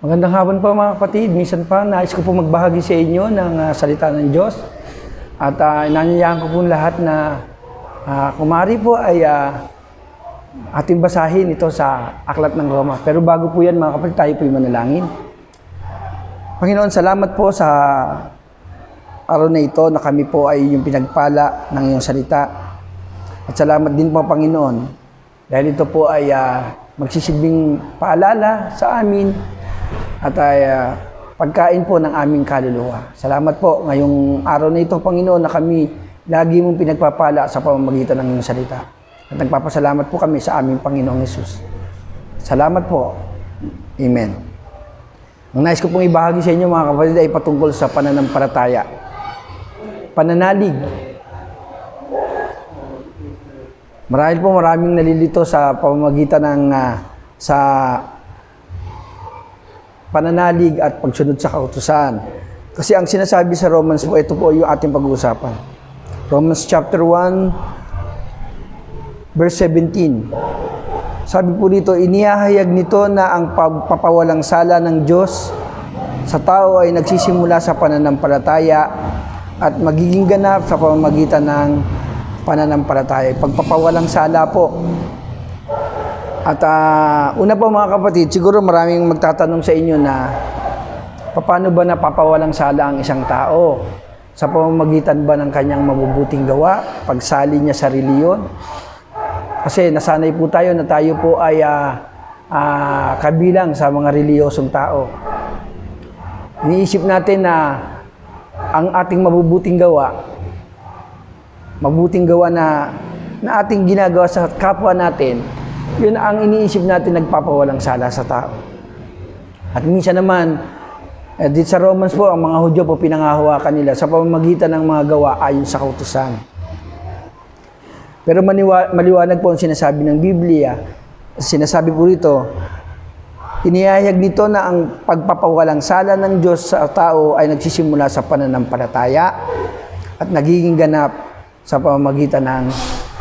Magandang hapon po mga kapatid. Minsan pa, nais ko po magbahagi sa inyo ng salita ng Diyos. At inanyayahan ko po lahat na kumari po ay ating basahin ito sa Aklat ng Roma. Pero bago po yan mga kapatid, tayo po yung manalangin. Panginoon, salamat po sa araw na ito na kami po ay yung pinagpala ng iyong salita. At salamat din po Panginoon dahil ito po ay magsisilbing paalala sa amin at ay pagkain po ng aming kaluluwa. Salamat po ngayong araw na ito, Panginoon, na kami lagi mong pinagpapala sa pamamagitan ng iyong salita. At nagpapasalamat po kami sa aming Panginoong Hesus. Salamat po. Amen. Ang nais ko pong ibahagi sa inyo mga kapatid ay patungkol sa pananampalataya. Pananalig. Marahil po maraming nalilito sa pamamagitan ng sa pananalig at pagsunod sa kautusan. Kasi ang sinasabi sa Romans po, ito po yung ating pag-uusapan. Romans chapter 1, verse 17. Sabi po dito, inihahayag nito na ang pagpapawalang sala ng Diyos sa tao ay nagsisimula sa pananampalataya at magiging ganap sa pamamagitan ng pananampalataya. Pagpapawalang sala po. At una po mga kapatid, siguro maraming magtatanong sa inyo na paano ba napapawalang sala ang isang tao? Sa pamamagitan ba ng kanyang mabubuting gawa? Pagsali niya sa reliyon? Kasi nasanay po tayo na tayo po ay kabilang sa mga reliyosong tao. Iniisip natin na ang ating mabubuting gawa na ating ginagawa sa kapwa natin, yun ang iniisip natin nagpapawalang sala sa tao. At minsan naman, dito sa Romans po, ang mga Hudyo po pinangahawakan nila sa pamamagitan ng mga gawa ayon sa kautusan. Pero maliwanag po ang sinasabi ng Biblia. Sinasabi po rito, inihayag nito na ang pagpapawalang sala ng Diyos sa tao ay nagsisimula sa pananampalataya at nagiging ganap sa pamamagitan ng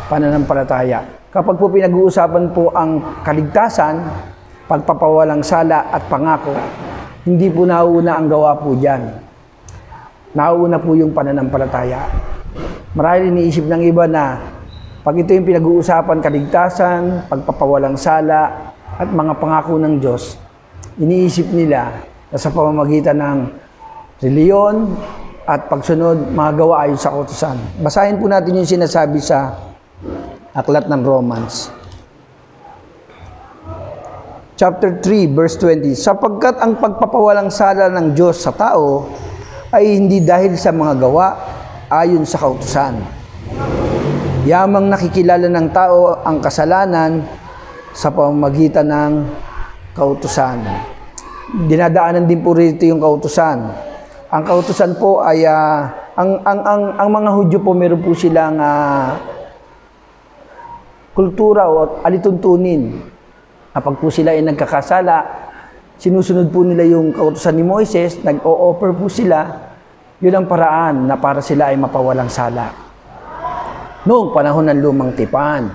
pananampalataya. Kapag po pinag-uusapan po ang kaligtasan, pagpapawalang sala at pangako, hindi po nauuna ang gawa po dyan. Nauuna po yung pananampalataya. Marahil iniisip ng iba na pag ito yung pinag-uusapan, kaligtasan, pagpapawalang sala at mga pangako ng Diyos, iniisip nila na sa pamamagitan ng reliyon at pagsunod, mga gawa ayon sa kautusan. Basahin po natin yung sinasabi sa Aklat ng Romans. Chapter 3, verse 20. Sapagkat ang pagpapawalang sala ng Diyos sa tao ay hindi dahil sa mga gawa ayon sa kautusan. Yamang nakikilala ng tao ang kasalanan sa pamamagitan ng kautusan. Dinadaanan din po rito yung kautusan. Ang kautusan po ay ang mga Hudyo po meron po silang kultura o alituntunin. Kapag po sila ay nagkakasala, sinusunod po nila yung kautusan ni Moises, nag-o-offer po sila, yun ang paraan na para sila ay mapawalang sala. Noong panahon ng lumang tipan.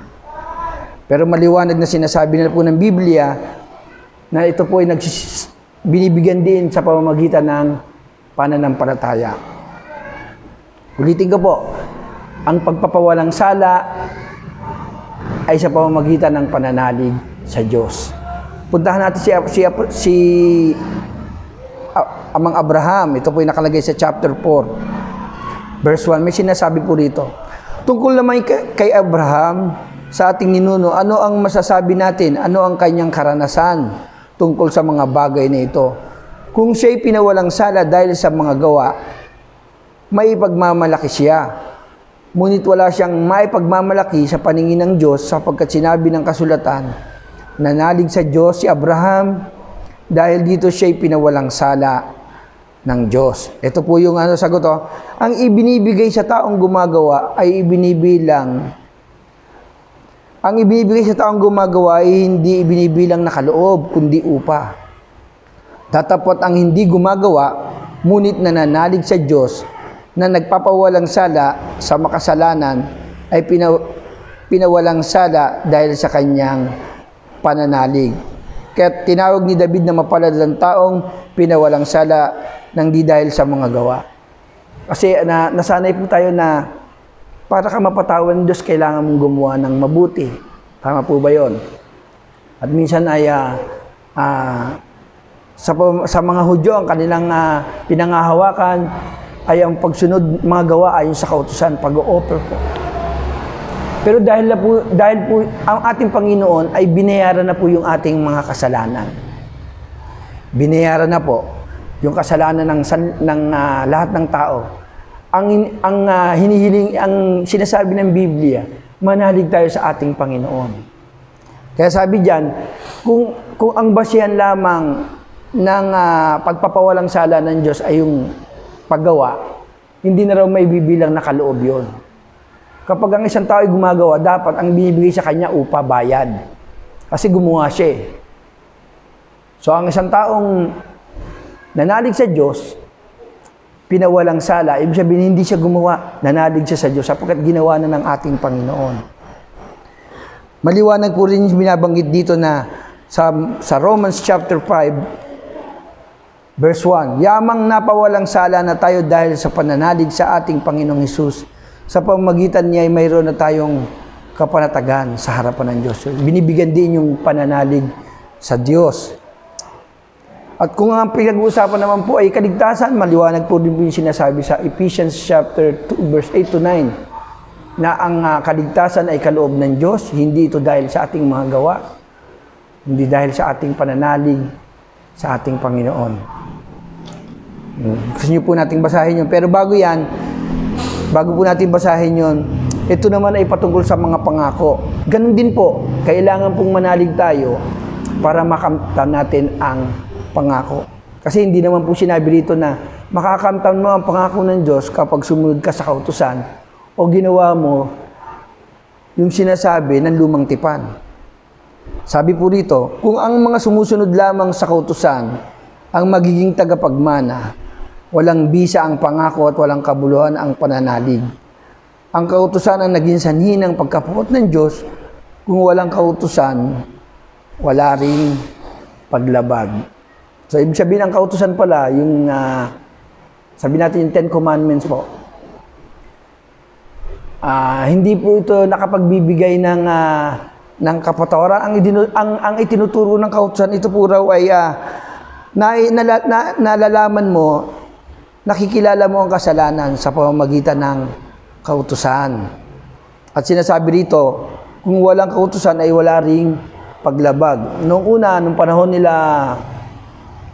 Pero maliwanag na sinasabi na po ng Biblia na ito po ay binibigyan din sa pamamagitan ng pananampalataya. Ulitin ko po, ang pagpapawalang sala ay sa pamamagitan ng pananalig sa Diyos. Puntahan natin si Amang Abraham. Ito po yung nakalagay sa chapter 4. Verse 1, may sinasabi po rito. Tungkol naman kay Abraham, sa ating ninuno, ano ang masasabi natin? Ano ang kanyang karanasan tungkol sa mga bagay na ito? Kung siya'y pinawalang sala dahil sa mga gawa, may ipagmamalaki siya. Ngunit wala siyang maipagmamalaki sa paningin ng Diyos sapagkat sinabi ng kasulatan, nanalig sa Diyos si Abraham dahil dito siya'y pinawalang sala ng Diyos. Ito po yung sagot. Ang ibinibigay sa taong gumagawa ay ibinibilang. Ang ibinibigay sa taong gumagawa ay hindi ibinibilang na kaloob, kundi upa. Datapot ang hindi gumagawa, ngunit nananalig sa Diyos na nagpapawalang sala sa makasalanan ay pinawalang sala dahil sa kanyang pananalig. Kaya tinawag ni David na mapalad ang taong pinawalang sala ng di dahil sa mga gawa. Kasi nasanay po tayo na para ka mapatawan ng Diyos, kailangan mong gumawa ng mabuti. Tama po ba yun? At minsan ay sa mga Hudyo, ang kanilang pinangahawakan ay ang pagsunod mga gawa ayon sa kautusan, pag-o-offer po. Pero dahil po ang ating Panginoon ay binayaran na po yung ating mga kasalanan. Binayaran na po yung kasalanan ng lahat ng tao. Ang hinihiling, ang sinasabi ng Biblia, manalig tayo sa ating Panginoon. Kaya sabi diyan, kung ang basihan lamang ng pagpapawalang sala ng Diyos ay yung paggawa, hindi na raw may bibilang na kaloob yun. Kapag ang isang tao ay gumagawa, dapat ang binibigay sa kanya upa, bayad. Kasi gumawa siya. So ang isang taong nanalig sa Diyos, pinawalang sala, ibig sabihin hindi siya gumawa, nanalig siya sa Diyos sapagkat ginawa na ng ating Panginoon. Maliwanag po rin binabanggit dito na sa Romans chapter 5, verse 1, yamang napawalang sala na tayo dahil sa pananalig sa ating Panginoong Hesus. Sa pamamagitan niya ay mayroon na tayong kapanatagan sa harapan ng Diyos. Binibigyan din yung pananalig sa Diyos. At kung ang pinag-uusapan naman po ay kaligtasan, maliwanag po din po yung sinasabi sa Ephesians chapter 2, verse 8 to 9, na ang kaligtasan ay kaloob ng Diyos, hindi ito dahil sa ating mga gawa, hindi dahil sa ating pananalig sa ating Panginoon. Gusto niyo po nating basahin yun. Pero bago po natin basahin yun, ito naman ay patungkol sa mga pangako. Ganun din po, kailangan pong manalig tayo para makamtan natin ang pangako. Kasi hindi naman po sinabi dito na makakamtan mo ang pangako ng Diyos kapag sumunod ka sa kautusan o ginawa mo yung sinasabi ng lumang tipan. Sabi po rito, kung ang mga sumusunod lamang sa kautusan ang magiging tagapagmana, walang bisa ang pangako at walang kabuluhan ang pananalig. Ang kautusan ang naging sanhi ng pagkapuot ng Diyos. Kung walang kautusan, wala ring paglabag. So, ibig sabihin ang kautusan pala, yung, sabi natin yung 10 Commandments po. Hindi po ito nakapagbibigay ng kapatawaran. Ang itinuturo ng kautusan, ito po raw ay nalalaman mo, nakikilala mo ang kasalanan sa pamamagitan ng kautusan. At sinasabi rito, kung walang kautusan ay wala ring paglabag. Noong panahon nila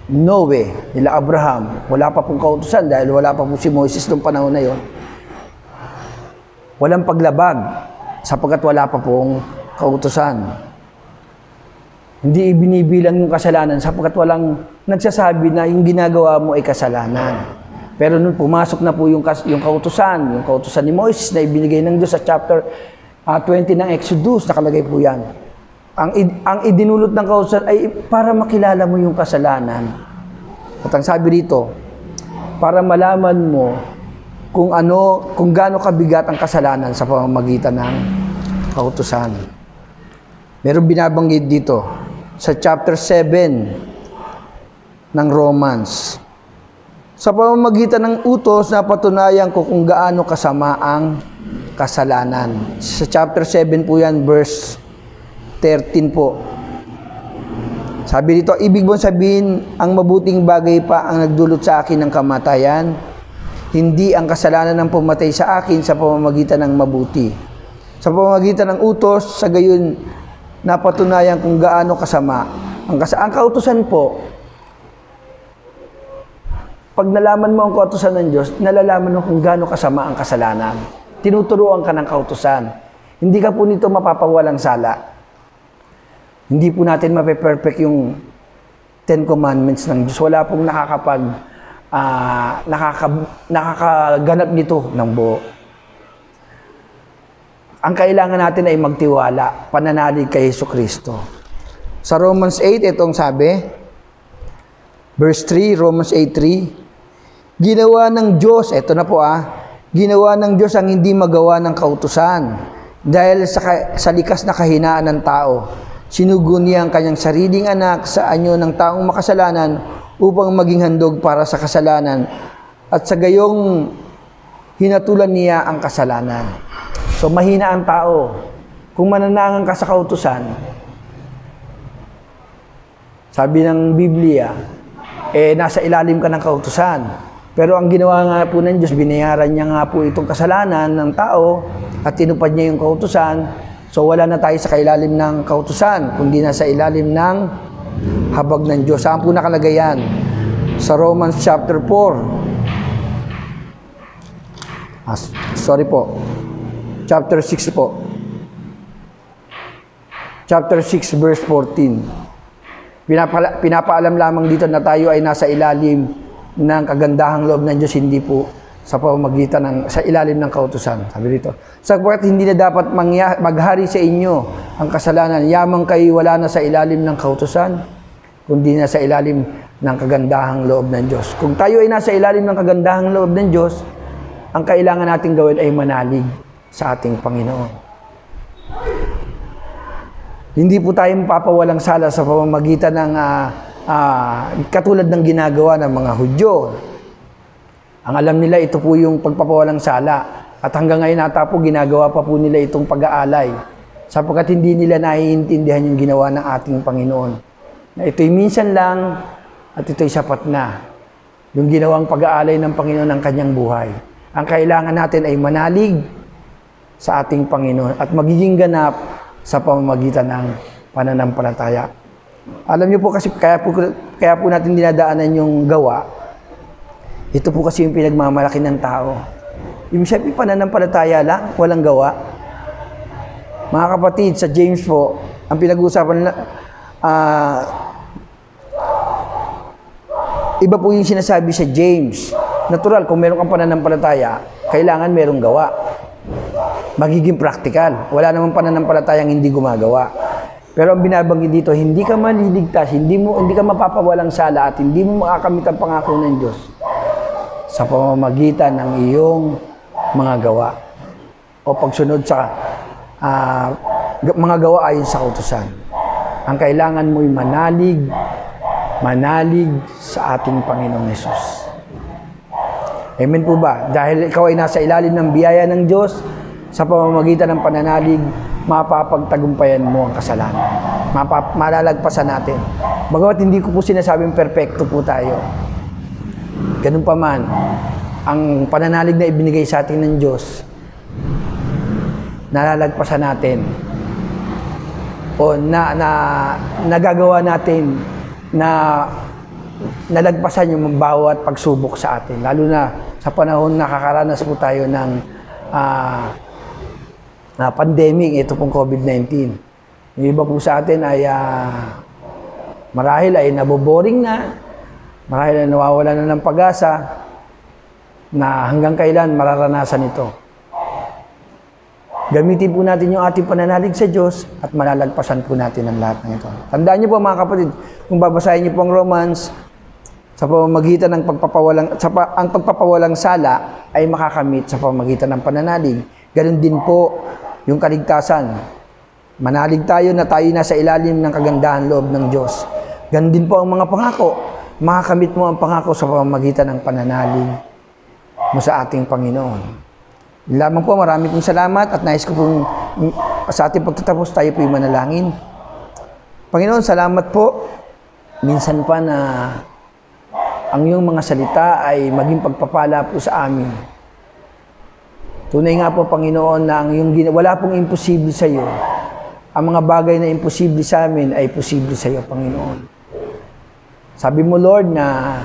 Noe, nila Abraham, wala pa pong kautusan dahil wala pa po si Moses noong panahon na yon. Walang paglabag sapagkat wala pa pong kautusan. Hindi ibinibilang yung kasalanan sapagkat walang nagsasabi na yung ginagawa mo ay kasalanan. Pero nung pumasok na po yung kautusan ni Moses na ibinigay ng Diyos sa chapter 20 ng Exodus, nakalagay po yan. Ang idinulot ng kautusan ay para makilala mo yung kasalanan. At ang sabi rito, para malaman mo kung gaano kabigat ang kasalanan sa pamamagitan ng kautusan. Meron binabanggit dito sa chapter 7 ng Romans. Sa pamamagitan ng utos na patunayan ko kung gaano kasama ang kasalanan. Sa chapter 7 po yan, verse 13 po. Sabi dito, ibig mong sabihin, ang mabuting bagay pa ang nagdulot sa akin ng kamatayan, hindi ang kasalanan ng pumatay sa akin sa pamamagitan ng mabuti. Sa pamamagitan ng utos, sa gayon, napatunayan kung gaano kasama. Ang kautusan po, pag nalaman mo ang kautusan ng Diyos, nalalaman mo kung gaano kasama ang kasalanan. Tinuturuan ka ng kautusan. Hindi ka po nito mapapawalang sala. Hindi po natin mape-perfect yung 10 Commandments ng Diyos. Wala pong nakakaganap nito ng buo. Ang kailangan natin ay magtiwala, pananalig kay Jesucristo. Sa Romans 8, itong sabi, verse 3, Romans 8:3, ginawa ng Diyos, eto na po ginawa ng Diyos ang hindi magawa ng kautusan dahil sa likas na kahinaan ng tao. Sinugo niya ang kanyang sariling anak sa anyo ng taong makasalanan upang maging handog para sa kasalanan at sa gayong hinatulan niya ang kasalanan. So mahina ang tao. Kung mananangan ka sa kautusan, sabi ng Biblia, nasa ilalim ka ng kautusan. Pero ang ginawa nga po ng Diyos, binayaran niya nga po itong kasalanan ng tao at tinupad niya yung kautusan. So wala na tayo sa kailalim ng kautusan, kundi nasa ilalim ng habag ng Diyos. Saan po nakalagay yan? Sa Romans chapter 4. Sorry po. Chapter 6 po. Chapter 6 verse 14. Pinapaalam lamang dito na tayo ay nasa ilalim ng kagandahang loob ng Diyos, hindi po sa pamamagitan sa ilalim ng kautusan. Sabi dito, sapagkat hindi na dapat maghari sa inyo ang kasalanan, yamang kayo wala na sa ilalim ng kautusan, kundi na sa ilalim ng kagandahang loob ng Diyos. Kung tayo ay nasa ilalim ng kagandahang loob ng Diyos, ang kailangan nating gawin ay manalig sa ating Panginoon. Hindi po tayo mapapawalang sala sa pamamagitan ng katulad ng ginagawa ng mga Hudyo. Ang alam nila, ito po yung pagpapawalang sala. At hanggang ngayon ata po, ginagawa pa po nila itong pag-aalay. Sapagkat hindi nila naiintindihan yung ginawa ng ating Panginoon. Na ito'y minsan lang at ito'y sapat na. Yung ginawang pag-aalay ng Panginoon ng kanyang buhay. Ang kailangan natin ay manalig sa ating Panginoon at magiging ganap sa pamamagitan ng pananampalataya. Alam niyo po kasi kaya po natin dinadaanan yung gawa. Ito po kasi yung pinagmamalaki ng tao. Yung siyempre pananampalataya lang, walang gawa. Mga kapatid, sa James po, ang pinag-uusapan iba po yung sinasabi sa James. Natural, kung meron kang pananampalataya, kailangan merong gawa. Magiging practical. Wala namang pananampalatayang hindi gumagawa. Pero ang binabanggit dito, hindi ka maliligtas, hindi ka mapapawalang sala at hindi mo makakamit ang pangako ng Diyos sa pamamagitan ng iyong mga gawa o pagsunod sa mga gawa ayon sa kautusan. Ang kailangan mo'y manalig sa ating Panginoong Hesus. Amen po ba? Dahil ikaw ay nasa ilalim ng biyaya ng Diyos, sa pamamagitan ng pananalig, mapapagtagumpayan mo ang kasalanan. Malalagpasan natin. Bagamat hindi ko po sinasabing perfecto po tayo. Ganun pa man, ang pananalig na ibinigay sa atin ng Diyos, nalalagpasan natin. O nagagawa natin na nalagpasan yung bawat pagsubok sa atin. Lalo na sa panahon nakakaranas po tayo ng pandemic, ito pong COVID-19. Yung iba po sa atin ay marahil ay naboboring na, marahil ay nawawala na ng pag-asa na hanggang kailan mararanasan ito. Gamitin po natin yung ating pananalig sa Diyos at malalagpasan po natin ang lahat ng ito. Tandaan niyo po mga kapatid, kung babasahin niyo po ang Romans, sa pamamagitan ng ang pagpapawalang sala ay makakamit sa pamamagitan ng pananalig. Ganon din po yung kaligtasan. Manalig tayo na tayo nasa ilalim ng kagandahan loob ng Diyos. Ganon din po ang mga pangako. Makakamit mo ang pangako sa pamamagitan ng pananalig mo sa ating Panginoon. Yun lamang po, marami pong salamat at nais ko pong sa ating pagtatapos tayo po'y manalangin. Panginoon, salamat po. Minsan pa na ang iyong mga salita ay maging pagpapala po sa amin. Tunay nga po, Panginoon, na wala pong imposible sa iyo. Ang mga bagay na imposible sa amin ay posible sa iyo, Panginoon. Sabi mo, Lord, na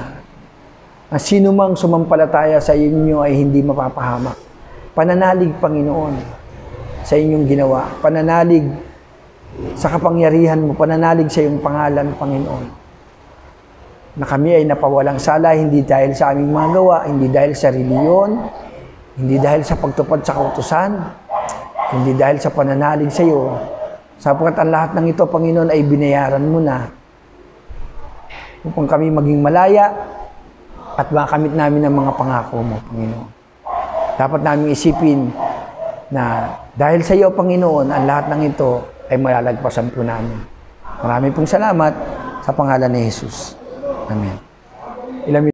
sino mang sumampalataya sa inyo ay hindi mapapahamak. Pananalig, Panginoon, sa inyong ginawa. Pananalig sa kapangyarihan mo. Pananalig sa iyong pangalan, Panginoon. Na kami ay napawalang sala, hindi dahil sa aming mga gawa, hindi dahil sa reliyon, hindi dahil sa pagtupad sa kautusan, hindi dahil sa pananalig sa iyo. Sapagkat ang lahat ng ito, Panginoon, ay binayaran mo na upang kami maging malaya at makamit namin ang mga pangako mo, Panginoon. Dapat namin isipin na dahil sa iyo, Panginoon, ang lahat ng ito ay malalagpasan po namin. Marami pong salamat sa pangalan ni Jesus. Amen. Ilang